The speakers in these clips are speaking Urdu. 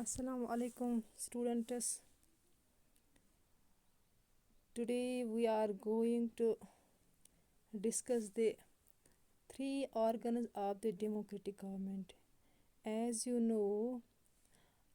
Assalamu alaikum students. Today we are going to discuss the three organs of the democratic government. As you know,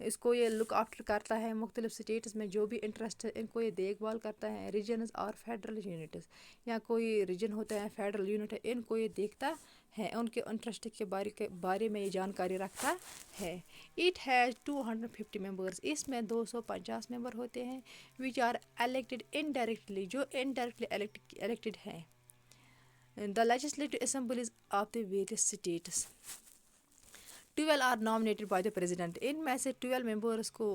اس کو یہ لک آفٹر کرتا ہے مختلف اسٹیٹس میں جو بھی انٹرسٹ ہے ان کو یہ دیکھ بھال کرتا ہے. ریجنز اور فیڈرل یونٹس یا کوئی ریجن ہوتا ہے فیڈرل یونٹ ہے ان کو یہ دیکھتا ہے ان کے انٹرسٹ کے بارے میں یہ جانکاری رکھتا ہے. It has 250 members. اس میں 250 ممبر ہوتے ہیں وچ آر الیکٹڈ انڈائریکٹلی جو انڈائریکٹلی الیکٹڈ ہیں. The legislative assemblies of the various states. 12 are nominated by the president. ان میں سے 12 ممبرس کو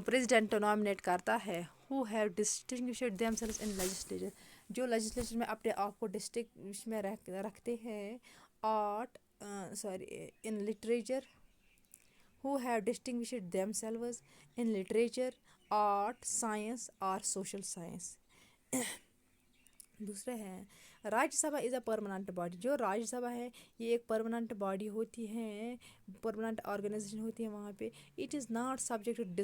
پریزیڈنٹ نامنیٹ کرتا ہے. who have distinguished themselves in legislature. جو لیجسلیچر میں اپنے آپ کو ڈسٹنگوش میں رکھتے ہیں in literature. who have distinguished themselves in literature, art, science or social science. دوسرے ہیں راجیہ سبھا از اے پرماننٹ باڈی. جو راجیہ سبھا ہے یہ ایک پرماننٹ باڈی ہوتی ہے, پرماننٹ آرگنائزیشن ہوتی ہے وہاں پہ. It is not subject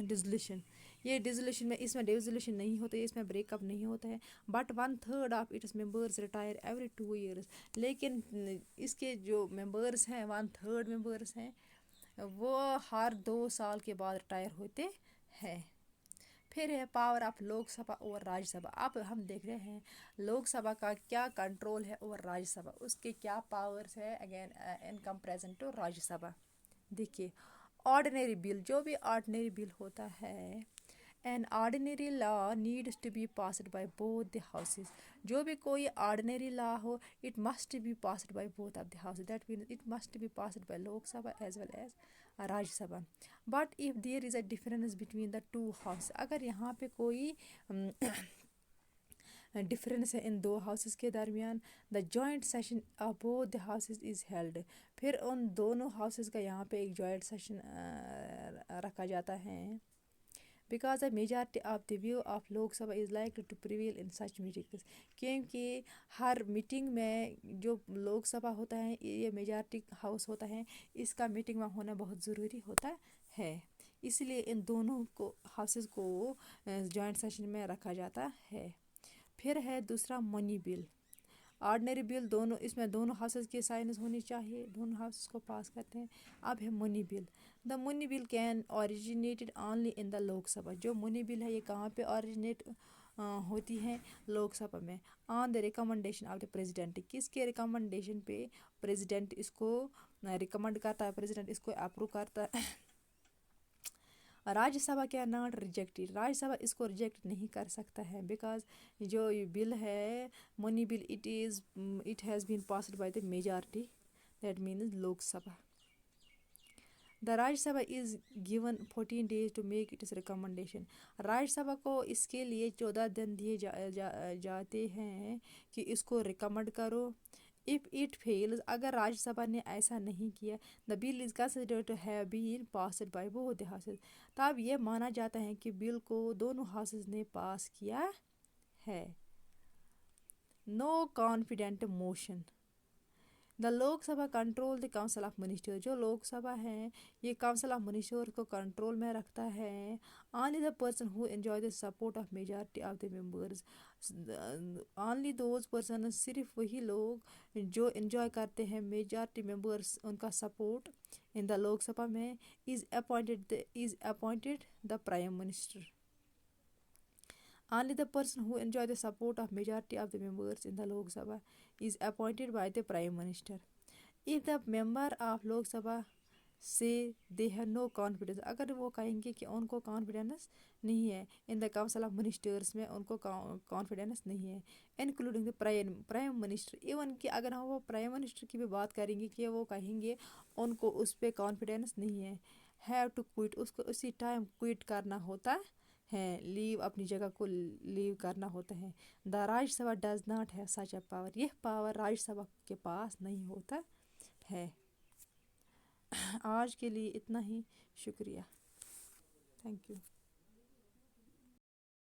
dissolution. یہ ڈسلیوشن میں اس میں ڈسلیوشن نہیں ہوتا ہے, اس میں بریک اپ نہیں ہوتا ہے. But 1/3 of its members retire every 2 years. لیکن اس کے جو ممبرس ہیں 1/3 ممبرس ہیں وہ ہر 2 سال کے بعد ریٹائر ہوتے ہیں. پھر ہے پاور آف لوک سبھا اور راجیہ سبھا. اب ہم دیکھ رہے ہیں لوک سبھا کا کیا کنٹرول ہے اور راجیہ سبھا اس کے کیا پاورس ہے again in comparison to Rajya Sabha. دیکھیے آرڈینری بل, جو بھی آرڈینری بل ہوتا ہے an ordinary law needs to be passed by both the houses. جو بھی کوئی ordinary law who it must be passed by both of the houses. That means it must be passed by Lok Sabha as well as Rajya Sabha. But if there is a difference between the two houses, اگر یہاں پہ کوئی ڈفرینس ہے ان 2 ہاؤسز کے درمیان, the joint session of both the houses is held. پھر ان دونوں ہاؤسز کا یہاں پہ ایک جوائنٹ سیشن رکھا جاتا ہے. Because the majority of the view of Lok Sabha is likely to prevail in such meetings. کیونکہ ہر میٹنگ میں جو لوک سبھا ہوتا ہے یہ میجارٹی ہاؤس ہوتا ہے, اس کا میٹنگ میں ہونا بہت ضروری ہوتا ہے. اس لیے ان دونوں کو ہاؤسز کو جوائنٹ سیشن میں رکھا جاتا ہے. پھر ہے دوسرا منی بل. آرڈنری بل دونوں اس میں دونوں ہاؤسز کے سائنس ہونی چاہیے, دونوں ہاؤسز کو پاس کرتے ہیں. اب ہے money bill. The money bill can originated only in دا لوک سبھا. جو منی بل ہے یہ کہاں پہ اوریجنیٹ ہوتی ہے لوک سبھا میں, on the recommendation of the president. کس کے ریکمنڈیشن پہ پریزیڈنٹ اس کو ریکمنڈ کرتا ہے, پریزیڈنٹ اس کو اپروو کرتا ہے. راجیہ سبھا کیا ناٹ ریجیکٹیڈ. راجیہ سبھا اس کو ریجیکٹ نہیں کر سکتا ہے بیکاز جو یہ بل ہے money bill it has been passed by the majority, that means Lok Sabha. The Rajya Sabha is given 14 days to make its recommendation. Rajya Sabha کو اس کے لیے 14 دن دیے جاتے ہیں کہ اس کو ریکمنڈ کرو. If it fails, اگر راجیہ سبھا نے ایسا نہیں کیا, the bill is considered to have been passed by both the houses. تب یہ مانا جاتا ہے کہ بل کو دونوں ہاؤسز نے پاس کیا ہے. No confident motion. The Lok Sabha control the council of minister. جو لوک سبھا ہے یہ کاؤنسل آف منسٹر کو کنٹرول میں رکھتا ہے. Only the person who enjoy the support of majority of the members. Only those persons, صرف وہی لوگ جو انجوائے کرتے ہیں میجارٹی ممبرس ان کا سپورٹ ان دا لوک سبھا میں, is appointed the prime minister. Only the person who enjoy the support of majority of the members in the Lok Sabha is appointed by the Prime Minister. If the member of Lok Sabha say they have no confidence, اگر وہ کہیں گے کہ ان کو کانفیڈنس نہیں ہے ان دا کاؤنسل آف منسٹرس میں, ان کو کانفیڈنس نہیں ہے including the prime minister. Even کہ اگر ہم وہ پرائم منسٹر کی بھی بات کریں گے کہ وہ کہیں گے ان کو اس پہ کانفیڈنس نہیں ہے, ہیو ٹو کوئٹ, اس کو اسی ٹائم کوئٹ کرنا ہوتا ہے, لیو اپنی جگہ کو لیو کرنا ہوتا ہے. The Rajya Sabha does not have such a power. یہ پاور راجیہ سبھا کے پاس نہیں ہوتا ہے. آج کے لیے اتنا ہی, شکریہ, تھینک یو.